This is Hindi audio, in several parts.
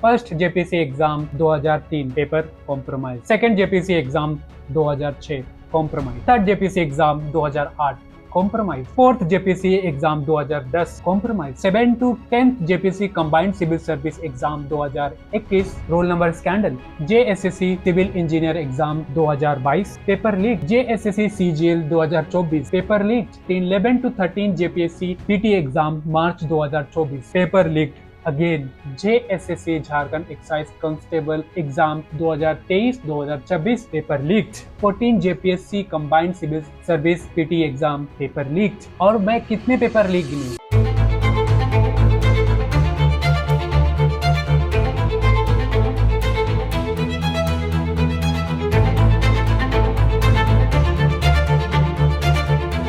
First JPC exam 2003 paper compromise, second JPC exam 2006 compromise, third JPC exam 2008 compromise, fourth JPC exam 2010 compromise, 7 to 10th JPC combined civil service exam 2021 roll number scandal, JSSC civil engineer exam 2022 paper leak, JSSC CGL 2024 paper leak, 11 to 13 JPSC PT exam March 2024 paper leak, again JSSC Jharkhand excise constable exam 2023-2024 paper leaked, 14 JPSC combined civil service PT exam paper leaked. और मैं कितने पेपर लीक गिनूं?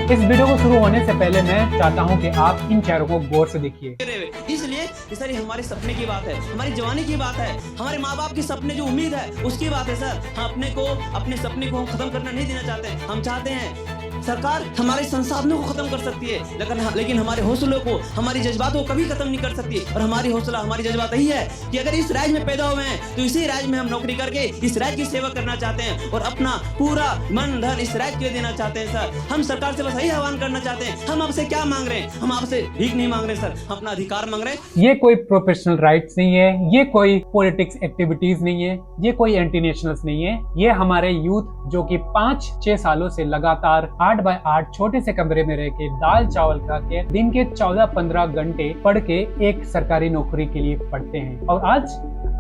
इस वीडियो को शुरू होने से पहले मैं चाहता हूं कि आप इन चेहरों को गौर से देखिए। इसलिए ये सर हमारे सपने की बात है, हमारी जवानी की बात है, हमारे माँ बाप के सपने जो उम्मीद है उसकी बात है सर। हम अपने सपने को हम खत्म करना नहीं देना चाहते। हम चाहते हैं सरकार हमारे संसाधनों को खत्म कर सकती है, लेकिन हमारे हौसलों को, हमारी जज्बातों को कभी खत्म नहीं कर सकती। और हमारी हौसला, हमारी जज्बात यही है कि अगर इस राज्य में पैदा हुए हैं तो इसी राज्य में हम नौकरी करके इस राज्य की सेवा करना चाहते हैं और अपना पूरा मन धन इस राज्य के लिए देना चाहते हैं सर। हम सरकार से बस यही आह्वान करना चाहते हैं। हम आपसे क्या मांग रहे हैं? हम आपसे भीख नहीं मांग रहे सर, हम अपना अधिकार मांग रहे हैं। ये कोई प्रोफेशनल राइट्स नहीं है, ये कोई पॉलिटिक्स एक्टिविटीज नहीं है, ये कोई एंटी नेशनल्स नहीं है। ये हमारे यूथ जो कि 5-6 सालों से लगातार 8x8 छोटे से कमरे में रह के दाल चावल खा के दिन के 14-15 घंटे पढ़ के एक सरकारी नौकरी के लिए पढ़ते हैं। और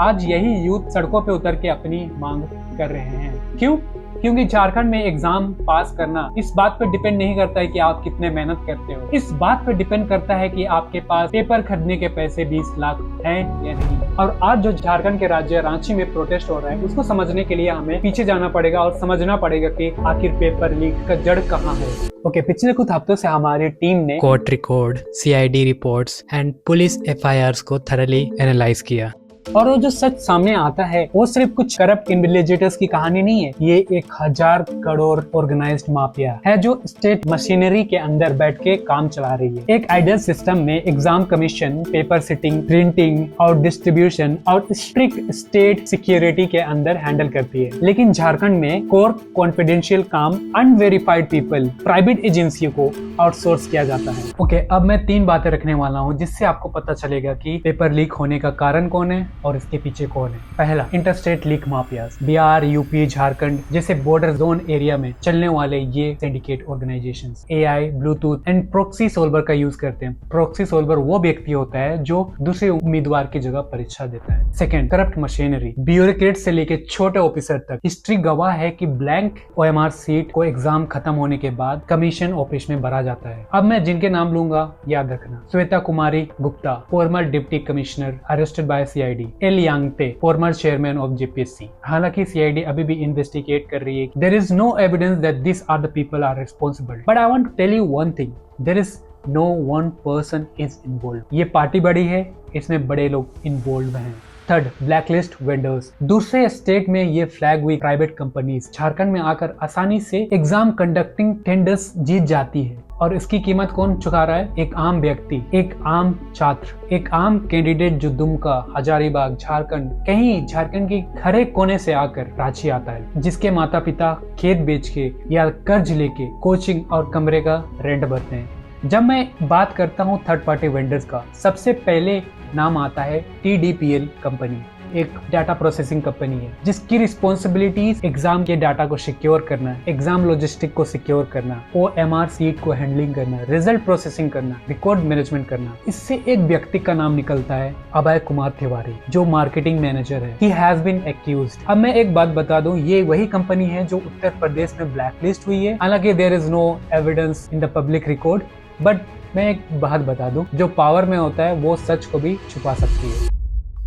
आज यही यूथ सड़कों पे उतर के अपनी मांग कर रहे हैं। क्यों? क्योंकि झारखंड में एग्जाम पास करना इस बात पर डिपेंड नहीं करता है कि आप कितने मेहनत करते हो, इस बात पर डिपेंड करता है कि आपके पास पेपर खरीदने के पैसे 20 लाख हैं या नहीं। और आज जो झारखंड के राज्य रांची में प्रोटेस्ट हो रहा है उसको समझने के लिए हमें पीछे जाना पड़ेगा और समझना पड़ेगा कि आखिर पेपर लीक का जड़ कहाँ है। ओके, पिछले कुछ हफ्तों से हमारी टीम ने court record, CID reports and police FIRs को थरली एनालाइज किया। और वो जो सच सामने आता है वो सिर्फ कुछ करप्ट इन्विजिलेटर्स की कहानी नहीं है। ये 1000 करोड़ ऑर्गेनाइज्ड माफिया है जो स्टेट मशीनरी के अंदर बैठ के काम चला रही है। एक आइडियल सिस्टम में exam commission paper sitting, printing और डिस्ट्रीब्यूशन और स्ट्रिक्ट स्टेट सिक्योरिटी के अंदर हैंडल करती है। लेकिन झारखंड में कोर्ट कॉन्फिडेंशियल काम अनवेरिफाइड पीपल, प्राइवेट एजेंसियों को आउटसोर्स किया जाता है। ओके, अब मैं 3 बातें रखने वाला हूँ जिससे आपको पता चलेगा कि पेपर लीक होने का कारण कौन है और इसके पीछे कौन है। पहला, interstate leak mafias. Bihar, UP, Jharkhand जैसे बॉर्डर जोन एरिया में चलने वाले ये syndicate organisations AI, Bluetooth and proxy solver का यूज करते हैं। प्रॉक्सी सोल्वर वो व्यक्ति होता है जो दूसरे उम्मीदवार की जगह परीक्षा देता है। Second, corrupt machinery. ब्यूरोक्रेट से लेके छोटे ऑफिसर तक। हिस्ट्री गवाह है कि ब्लैंक ओएमआर सीट को एग्जाम खत्म होने के बाद कमीशन ऑफिस में भरा जाता है। अब मैं जिनके नाम लूंगा याद रखना। Shweta Kumari Gupta, former deputy commissioner, arrested by CID. L Yangte, former chairman of JPSC. हालांकि सीआईडी अभी भी इन्वेस्टिगेट कर रही है। There is no evidence that this are the people are responsible, but I want to tell you one thing, there is no one person is involve. ये पार्टी बड़ी है, इसमें बड़े लोग इन्वॉल्व हैं। Third, blacklist vendors. दूसरे स्टेट में ये फ्लैग हुई प्राइवेट कंपनीज झारखंड में आकर आसानी से एग्जाम कंडक्टिंग टेंडर्स जीत जाती है। और इसकी कीमत कौन चुका रहा है? एक आम व्यक्ति, एक आम छात्र, एक आम कैंडिडेट जो दुमका, हजारीबाग, झारखंड, कहीं झारखंड के हर एक कोने से आकर रांची आता है, जिसके माता पिता खेत बेच के या कर्ज लेके कोचिंग और कमरे का रेंट भरते हैं। जब मैं बात करता हूँ थर्ड पार्टी वेंडर्स का, सबसे पहले नाम आता है टीडीपीएल कंपनी। एक डाटा प्रोसेसिंग कंपनी है जिसकी रिस्पॉन्सिबिलिटीज एग्जाम के डाटा को सिक्योर करना, एग्जाम लॉजिस्टिक को सिक्योर करना, ओएमआर सीट को हैंडलिंग करना, रिजल्ट प्रोसेसिंग करना, रिकॉर्ड मैनेजमेंट करना। इससे एक व्यक्ति का नाम निकलता है अभय कुमार तिवारी, जो मार्केटिंग मैनेजर है। He has been accused. अब मैं एक बात बता दूं, ये वही कंपनी है जो उत्तर प्रदेश में ब्लैकलिस्ट हुई है। हालांकि there is no evidence in the public record, but मैं एक बात बता दूं, जो पावर में होता है वो सच को भी छुपा सकती है।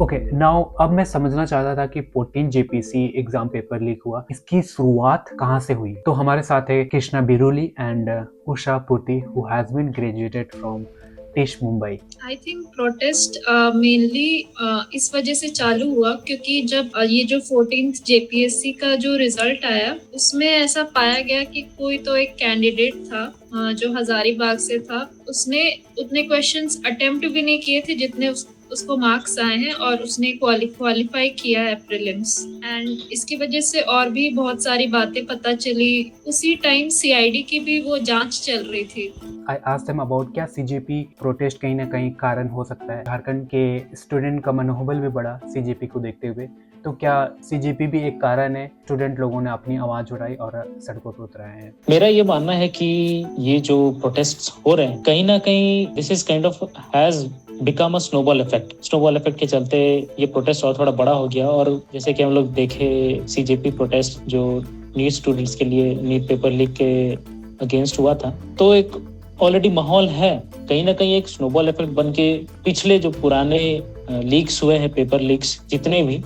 ओके, नाउ अब मैं समझना चाहता था कि 14 जेपीसी एग्जाम पेपर लीक हुआ, इसकी शुरुआत कहाँ से हुई। तो हमारे साथ है Krishna Biruli and Usha Purti, who has been graduated from TISS Mumbai. I think protest mainly इस वजह से चालू हुआ क्योंकि जब ये जो 14th जेपीएससी का जो रिजल्ट आया उसमें ऐसा पाया गया कि कोई तो एक कैंडिडेट था जो हजारीबाग से था, उसने उतने क्वेश्चंस अटेम्प्ट भी नहीं किए थे जितने उसको मार्क्स आए हैं और उसने क्वालिफाई किया है प्रीलिम्स। एंड इसकी वजह से और भी बहुत सारी बातें पता चली। उसी टाइम सीआईडी की भी वो जांच चल रही थी। आई आस्क्ड देम अबाउट क्या सीजेपी प्रोटेस्ट कहीं ना कहीं कारण हो सकता है। झारखंड के स्टूडेंट का मनोबल भी बढ़ा सीजेपी को देखते हुए, तो क्या सीजेपी भी एक कारण है? स्टूडेंट लोगों ने अपनी आवाज उठाई और सड़कों पर उतर आए हैं। मेरा ये मानना है कि ये जो प्रोटेस्ट हो रहे हैं कहीं ना कहीं this is kind of has become a snowball effect के चलते ये प्रोटेस्ट और थोड़ा बड़ा हो गया। और जैसे कि हम लोग देखे सीजेपी प्रोटेस्ट जो नीट स्टूडेंट्स के लिए नीट पेपर लीक के अगेंस्ट हुआ था, तो एक ऑलरेडी माहौल है, कहीं ना कहीं एक स्नोबॉल इफेक्ट बन के पिछले जो पुराने लीक्स हुए हैं, पेपर लीक्स जितने भी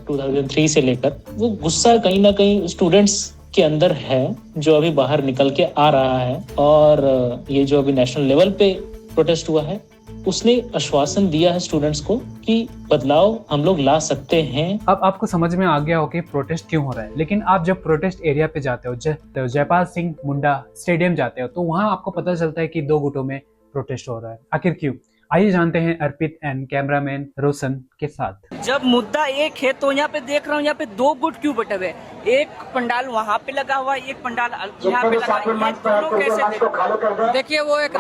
2003 से लेकर, वो गुस्सा कहीं ना कहीं स्टूडेंट्स के अंदर है जो अभी बाहर निकल के आ रहा है। और ये जो अभी नेशनल लेवल पे प्रोटेस्ट हुआ है उसने आश्वासन दिया है स्टूडेंट्स को कि बदलाव हम लोग ला सकते हैं। अब आपको समझ में आ गया हो कि प्रोटेस्ट क्यों हो रहा है। लेकिन आप जब प्रोटेस्ट एरिया पे जाते हो, जयपाल सिंह मुंडा स्टेडियम जाते हो, तो वहां आपको पता चलता है कि दो गुटों में प्रोटेस्ट हो रहा है। आखिर क्यों? आइए जानते हैं अर्पित एंड कैमरामैन रोशन के साथ। जब मुद्दा एक है तो यहाँ पे देख रहा हूँ, यहाँ पे दो गुट क्यों बटे हुए? एक पंडाल वहाँ पे लगा हुआ है, एक पंडाल यहाँ पे लगा हुआ है। ये दोनों कैसे? देखिए, वो एक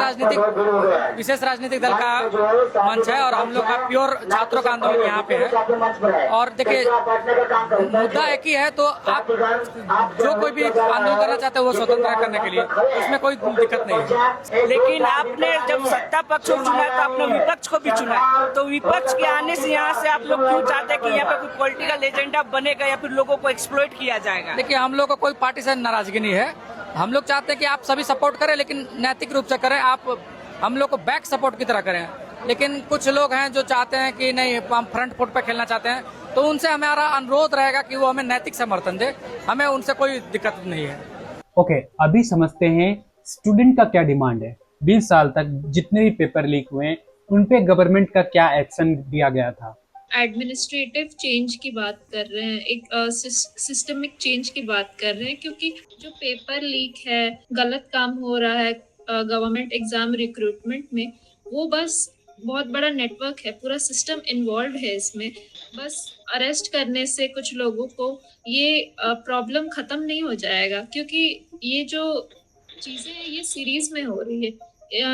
विशेष राजनीतिक दल का मंच है और हम लोग का प्योर छात्रों का आंदोलन यहाँ पे है। और देखिए, मुद्दा एक ही है, तो आप जो कोई भी आंदोलन करना चाहते हो वो स्वतंत्र है करने के लिए, उसमें कोई दिक्कत नहीं है। लेकिन आपने जब सत्ता पक्ष को चुना तो आपने विपक्ष को भी चुना, तो विपक्ष के आने से यहाँ से आप लोग क्यों चाहते हैं कि यहाँ पे कोई पॉलिटिकल एजेंडा बनेगा या फिर लोगों को एक्सप्लॉइट किया जाएगा? देखिए, हम लोग को कोई पार्टी से नाराजगी नहीं है। हम लोग चाहते हैं कि आप सभी सपोर्ट करें, लेकिन नैतिक रूप से करें। आप हम लोग को बैक सपोर्ट की तरह करें। लेकिन कुछ लोग हैं जो चाहते हैं कि नहीं, हम फ्रंट फुट पे खेलना चाहते हैं, तो उनसे हमारा अनुरोध रहेगा कि वो हमें नैतिक समर्थन दे। हमें उनसे कोई दिक्कत नहीं है। ओके, अभी समझते हैं स्टूडेंट का क्या डिमांड है। 20 साल तक जितने भी पेपर लीक हुए हैं उन पे गवर्नमेंट का क्या एक्शन दिया गया था। एडमिनिस्ट्रेटिव चेंज की बात कर रहे हैं, एक सिस्टमिक चेंज की बात कर रहे हैं, क्योंकि जो पेपर लीक है, गलत काम हो रहा है गवर्नमेंट एग्जाम रिक्रूटमेंट में, वो बस बहुत बड़ा नेटवर्क है, पूरा सिस्टम इन्वॉल्व है इसमें। बस अरेस्ट करने से कुछ लोगों को ये प्रॉब्लम खत्म नहीं हो जाएगा, क्योंकि ये जो चीजें हैं ये सीरीज में हो रही है,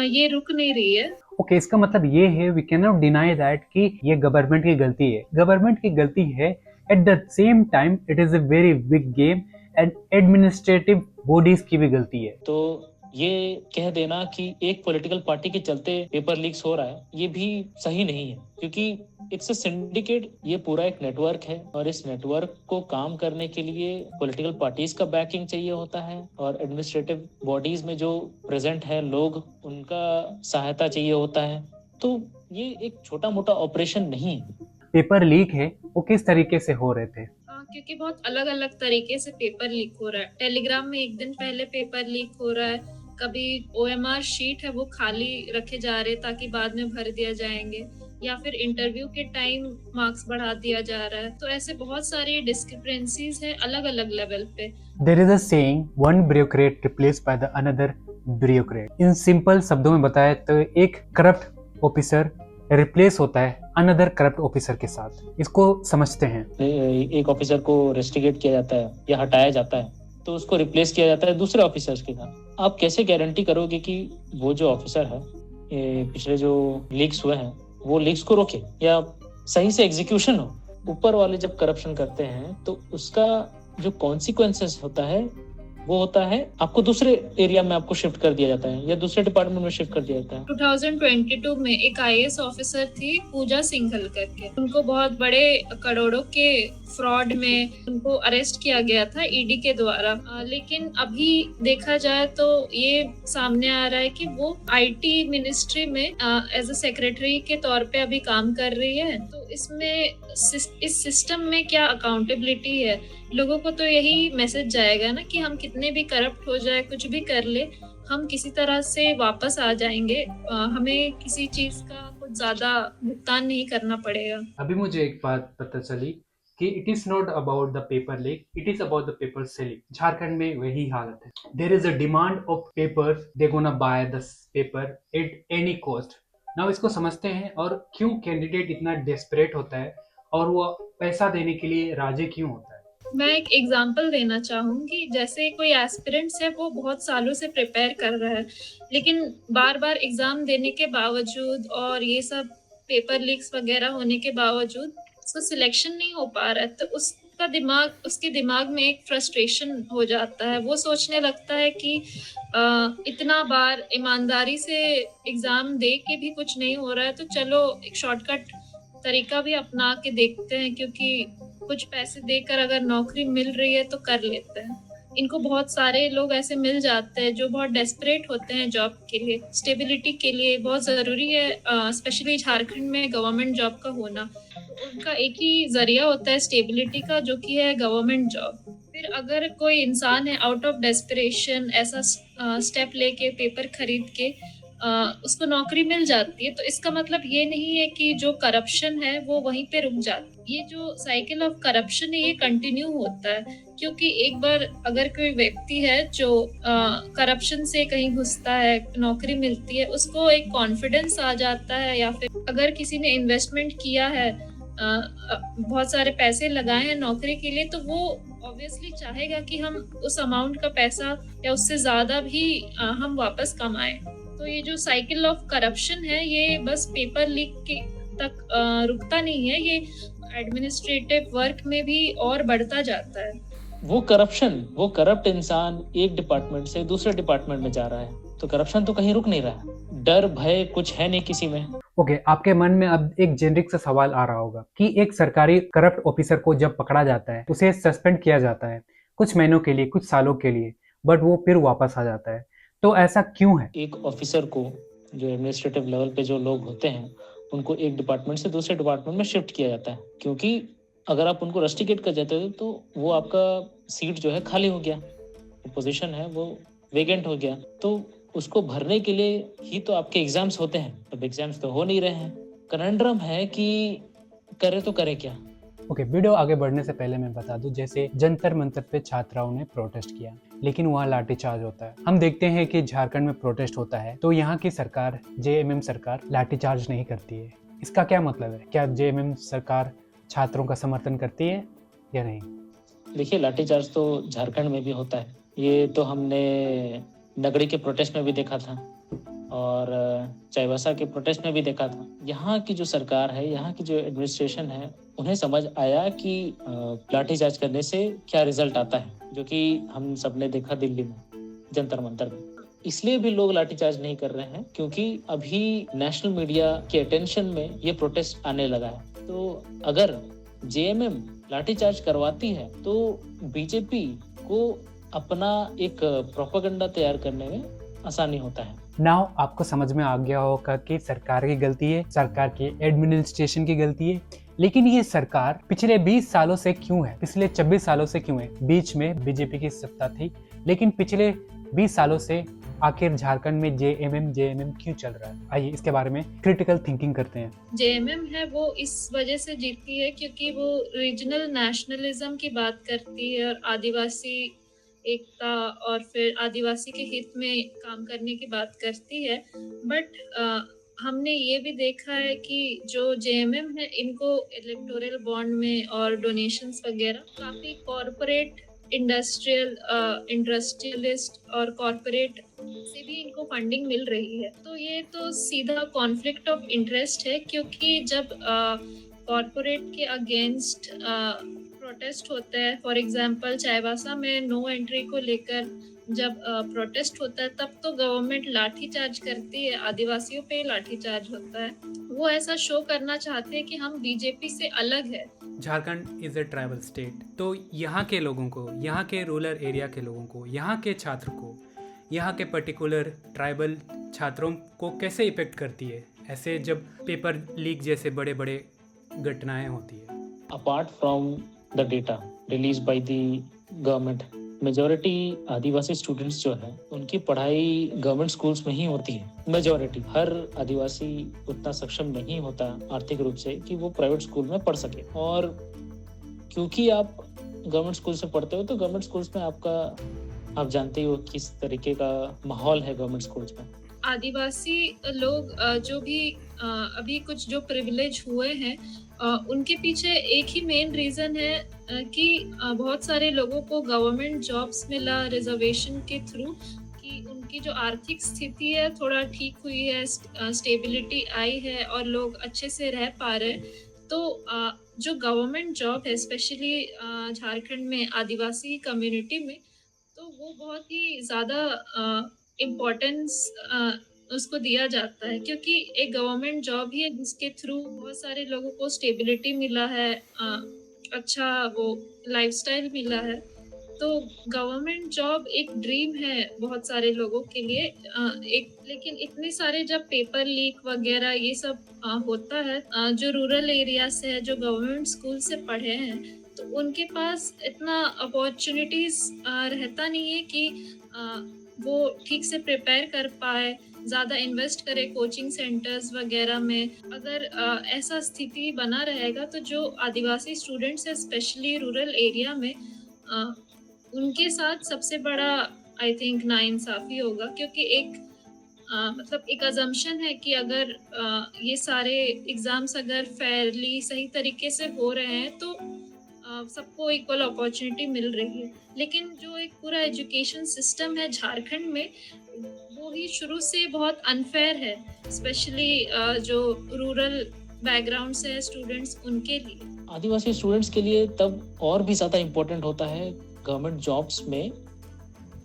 ये रुक नहीं रही है। ओके, इसका मतलब ये है we can not deny that कि ये गवर्नमेंट की गलती है। गवर्नमेंट की गलती है, at the same time it is a very big game and administrative bodies की भी गलती है। तो ये कह देना कि एक पॉलिटिकल पार्टी के चलते पेपर लीक्स हो रहा है, ये भी सही नहीं है, क्योंकि इट्स अ सिंडिकेट। ये पूरा एक नेटवर्क है और इस नेटवर्क को काम करने के लिए पॉलिटिकल पार्टीज का बैकिंग चाहिए होता है और एडमिनिस्ट्रेटिव बॉडीज में जो प्रेजेंट है लोग, उनका सहायता चाहिए होता है। तो ये एक छोटा मोटा ऑपरेशन नहीं है। पेपर लीक है, वो किस तरीके से हो रहे थे? क्योंकि बहुत अलग अलग तरीके से पेपर लीक हो रहा है। टेलीग्राम में एक दिन पहले पेपर लीक हो रहा है, कभी OMR शीट है वो खाली रखे जा रहे ताकि बाद में भर दिया जाएंगे, या फिर इंटरव्यू के टाइम मार्क्स बढ़ा दिया जा रहा है। तो ऐसे बहुत सारी डिस्क्रिपेंसीज हैं अलग अलग लेवल पे। There is a saying, one bureaucrat replaced by the another bureaucrat. In simple शब्दों में बताए तो एक करप्ट ऑफिसर रिप्लेस होता है अनदर करप्ट ऑफिसर के साथ। इसको समझते हैं। एक ऑफिसर को रेस्टिगेट किया जाता है या हटाया जाता है तो उसको रिप्लेस किया जाता है दूसरे ऑफिसर्स के साथ। आप कैसे गारंटी करोगे कि वो जो ऑफिसर है, पिछले जो लीक्स हुए हैं वो लीक्स को रोके या सही से एग्जीक्यूशन हो? ऊपर वाले जब करप्शन करते हैं तो उसका जो कॉन्सिक्वेंसेस होता है वो होता है आपको दूसरे एरिया में आपको शिफ्ट कर दिया जाता है या दूसरे डिपार्टमेंट में शिफ्ट कर दिया जाता है। 2022 में एक IAS ऑफिसर थी पूजा सिंघल करके, उनको बहुत बड़े करोड़ों के फ्रॉड में उनको अरेस्ट किया गया था ED के द्वारा। लेकिन अभी देखा जाए तो ये सामने आ रहा है कि वो IT मिनिस्ट्री में एज अ सेक्रेटरी के तौर पे अभी काम कर रही है। तो इसमें इस सिस्टम में क्या अकाउंटेबिलिटी है? लोगों को तो यही मैसेज जाएगा ना कि हम कितने भी करप्ट हो जाए, कुछ भी कर ले, हम किसी तरह से वापस आ जाएंगे, हमें किसी चीज का कुछ ज्यादा भुगतान नहीं करना पड़ेगा। अभी मुझे एक बात पता चली कि it is not about the paper leak, it is about the paper selling. Jharkhand में वही हालत है। There is a demand of paper, they gonna buy the paper at any cost. Now इसको समझते हैं और क्यों कैंडिडेट इतना डेस्परेट होता है और वो पैसा देने के लिए राजी क्यों होता है। मैं एक एग्जांपल देना चाहूंगी। जैसे कोई एस्पिरेंट्स है, वो बहुत सालों से प्रिपेयर कर रहा है, लेकिन बार बार एग्जाम देने के बावजूद और ये सब पेपर लीक्स वगैरह होने के बावजूद उसको सिलेक्शन नहीं हो पा रहा है, तो उसके दिमाग में एक फ्रस्ट्रेशन हो जाता है। वो सोचने लगता है कि इतना बार ईमानदारी से एग्जाम दे के भी कुछ नहीं हो रहा है, तो चलो एक शॉर्टकट तरीका भी अपना के देखते हैं, क्योंकि कुछ पैसे देकर अगर नौकरी मिल रही है तो कर लेते हैं। इनको बहुत सारे लोग ऐसे मिल जाते हैं जो बहुत डेस्परेट होते हैं जॉब के लिए, स्टेबिलिटी के लिए। बहुत ज़रूरी है स्पेशली झारखंड में गवर्नमेंट जॉब का होना। उनका एक ही जरिया होता है स्टेबिलिटी का, जो कि है गवर्नमेंट जॉब। फिर अगर कोई इंसान है आउट ऑफ डेस्परेशन ऐसा स्टेप लेके पेपर खरीद के उसको नौकरी मिल जाती है, तो इसका मतलब ये नहीं है कि जो करप्शन है वो वहीं पे रुक जाती है। ये जो साइकिल ऑफ करप्शन है ये कंटिन्यू होता है, क्योंकि एक बार अगर कोई व्यक्ति है जो करप्शन से कहीं घुसता है, नौकरी मिलती है, उसको एक कॉन्फिडेंस आ जाता है। या फिर अगर किसी ने इन्वेस्टमेंट किया है, बहुत सारे पैसे लगाए हैं नौकरी के लिए, तो वो ऑब्वियसली चाहेगा कि हम उस अमाउंट का पैसा या उससे ज्यादा भी हम वापस कमाएं। तो ये जो साइकिल ऑफ करप्शन है ये बस पेपर लीक के तक रुकता नहीं है, ये एडमिनिस्ट्रेटिव वर्क में भी और बढ़ता जाता है। वो करप्ट इंसान एक डिपार्टमेंट से दूसरे डिपार्टमेंट में जा रहा है, तो करप्शन तो कहीं रुक नहीं रहा है। डर भय कुछ है नहीं किसी में। ओके, आपके मन में अब एक जेनरिक सा सवाल आ रहा होगा कि एक सरकारी करप्ट ऑफिसर को जब पकड़ा जाता है, उसे सस्पेंड किया जाता है कुछ महीनों के लिए, कुछ सालों के लिए, बट वो फिर वापस आ जाता है, तो ऐसा क्यों है? एक ऑफिसर को, जो एडमिनिस्ट्रेटिव लेवल पे जो लोग होते हैं, उनको एक डिपार्टमेंट से दूसरे डिपार्टमेंट में शिफ्ट किया जाता है, क्योंकि अगर आप उनको रस्टिकेट कर जाते हो तो वो आपका सीट जो है खाली हो गया, पोजीशन है वो वेकेंट हो गया, तो उसको भरने के लिए ही तो आपके एग्जाम्स होते हैं। अब एग्जाम्स तो हो नहीं रहे हैं, कनंड्रम है कि करे तो करे क्या। ओके, वीडियो आगे बढ़ने से पहले मैं बता दूं, जैसे जंतर मंतर पे छात्राओं ने प्रोटेस्ट किया, लेकिन वहाँ लाठीचार्ज होता है। हम देखते हैं कि झारखंड में प्रोटेस्ट होता है तो यहाँ की सरकार, जेएमएम सरकार, लाठीचार्ज नहीं करती है। इसका क्या मतलब है? क्या जेएमएम सरकार छात्रों का समर्थन करती है या नहीं? देखिए, लाठीचार्ज तो झारखंड में भी होता है। ये तो हमने नगड़ी के प्रोटेस्ट में भी देखा था और चाईबासा के प्रोटेस्ट में भी देखा था। यहाँ की जो सरकार है, यहाँ की जो एडमिनिस्ट्रेशन है, उन्हें समझ आया कि लाठीचार्ज करने से क्या रिजल्ट आता है, जो कि हम सबने देखा दिल्ली में जंतर मंतर में। इसलिए भी लोग लाठीचार्ज नहीं कर रहे हैं क्योंकि अभी नेशनल मीडिया के अटेंशन में ये प्रोटेस्ट आने लगा है। तो अगर जेएमएम लाठीचार्ज करवाती है तो बीजेपी को अपना एक प्रोपेगेंडा तैयार करने में आसानी होता है। नाउ आपको समझ में आ गया होगा कि सरकार की गलती है, सरकार की एडमिनिस्ट्रेशन की गलती है, लेकिन ये सरकार पिछले 20 सालों से क्यों है, पिछले 26 सालों से क्यों है? बीच में बीजेपी की सत्ता थी, लेकिन पिछले 20 सालों से आखिर झारखंड में जेएमएम क्यों चल रहा है? आइए इसके बारे में क्रिटिकल थिंकिंग करते हैं। जेएमएम है वो इस वजह से जीतती है क्योंकि वो रीजनल नेशनलिज्म की बात करती है और आदिवासी एकता और फिर आदिवासी के हित में काम करने की बात करती है। बट हमने ये भी देखा है कि जो जेएमएम है, इनको इलेक्टोरल बॉन्ड में और डोनेशंस वगैरह काफी कॉरपोरेट इंडस्ट्रियलिस्ट और कॉरपोरेट से भी इनको फंडिंग मिल रही है। तो ये तो सीधा कॉन्फ्लिक्ट ऑफ इंटरेस्ट है, क्योंकि जब कॉरपोरेट के अगेंस्ट प्रोटेस्ट होता है, फॉर एग्जांपल चाईबासा में नो एंट्री को लेकर जब प्रोटेस्ट होता है, तब तो गवर्नमेंट लाठी चार्ज करती है, आदिवासियों पे लाठी चार्ज होता है। वो ऐसा शो करना चाहते हैं कि हम बीजेपी से अलग है। Jharkhand is a tribal state, तो यहाँ के लोगों को, यहाँ के रूरल एरिया के लोगों को, यहाँ के छात्र को, यहाँ के पर्टिकुलर ट्राइबल छात्रों को कैसे इफेक्ट करती है ऐसे जब पेपर लीक जैसे बड़े बड़े घटनाएं होती है? Apart from the data release by the government, majority Adivasi students जो है उनकी पढ़ाई गवर्नमेंट स्कूल्स में ही होती है। मेजॉरिटी, हर आदिवासी उतना सक्षम नहीं होता आर्थिक रूप से कि वो प्राइवेट स्कूल में पढ़ सके। और क्योंकि आप गवर्नमेंट स्कूल से पढ़ते हो तो गवर्नमेंट स्कूल्स में आप जानते हो किस तरीके का माहौल है गवर्नमेंट स्कूल्स में। आदिवासी लोग जो भी अभी कुछ जो प्रिविलेज हुए हैं उनके पीछे एक ही मेन रीजन है कि बहुत सारे लोगों को गवर्नमेंट जॉब्स मिला रिजर्वेशन के थ्रू, कि उनकी जो आर्थिक स्थिति है थोड़ा ठीक हुई है, स्टेबिलिटी आई है और लोग अच्छे से रह पा रहे हैं। तो जो गवर्नमेंट जॉब है स्पेशली झारखंड में आदिवासी कम्युनिटी में, तो वो बहुत ही ज़्यादा इम्पोर्टेंस उसको दिया जाता है, क्योंकि एक गवर्नमेंट जॉब ही है जिसके थ्रू बहुत सारे लोगों को स्टेबिलिटी मिला है, अच्छा वो लाइफस्टाइल मिला है। तो गवर्नमेंट जॉब एक ड्रीम है बहुत सारे लोगों के लिए, लेकिन इतने सारे जब पेपर लीक वगैरह ये सब होता है, जो रूरल एरिया से है, जो गवर्नमेंट स्कूल से पढ़े हैं, तो उनके पास इतना अपॉर्चुनिटीज रहता नहीं है कि वो ठीक से प्रिपेयर कर पाए, ज़्यादा इन्वेस्ट करे कोचिंग सेंटर्स वगैरह में। अगर ऐसा स्थिति बना रहेगा तो जो आदिवासी स्टूडेंट्स हैं स्पेशली रूरल एरिया में, उनके साथ सबसे बड़ा आई थिंक नाइंसाफ़ी होगा, क्योंकि एक मतलब एक अजम्पशन है कि अगर ये सारे एग्ज़ाम्स अगर फेयरली सही तरीके से हो रहे हैं तो सबको इक्वल अपॉर्चुनिटी मिल रही है। लेकिन जो एक पूरा एजुकेशन सिस्टम है झारखंड में, वो ही शुरू से बहुत अनफेयर है, स्पेशली जो रूरल बैकग्राउंड से है स्टूडेंट्स उनके लिए। आदिवासी स्टूडेंट्स के लिए तब और भी ज़्यादा इम्पोर्टेंट होता है गवर्नमेंट जॉब्स में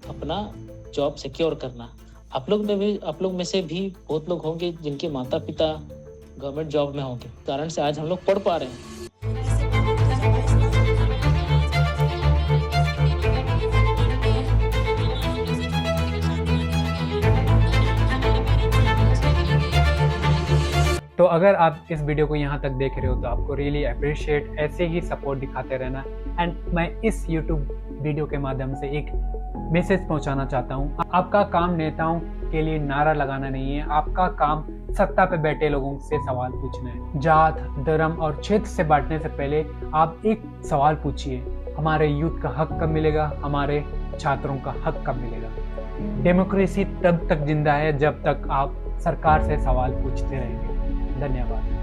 अपना जॉब सिक्योर करना। आप लोग में से भी बहुत लोग होंगे जिनके माता पिता गवर्नमेंट जॉब में होंगे, कारण से आज हम लोग पढ़ पा रहे हैं। तो अगर आप इस वीडियो को यहाँ तक देख रहे हो तो आपको रियली अप्रिशिएट, ऐसे ही सपोर्ट दिखाते रहना। एंड मैं इस यूट्यूब वीडियो के माध्यम से एक मैसेज पहुँचाना चाहता हूँ। आपका काम नेताओं के लिए नारा लगाना नहीं है, आपका काम सत्ता पे बैठे लोगों से सवाल पूछना है। जात, धर्म और क्षेत्र से बांटने से पहले आप एक सवाल पूछिए, हमारे यूथ का हक कब मिलेगा, हमारे छात्रों का हक कब मिलेगा। डेमोक्रेसी तब तक जिंदा है जब तक आप सरकार से सवाल पूछते रहेंगे। धन्यवाद।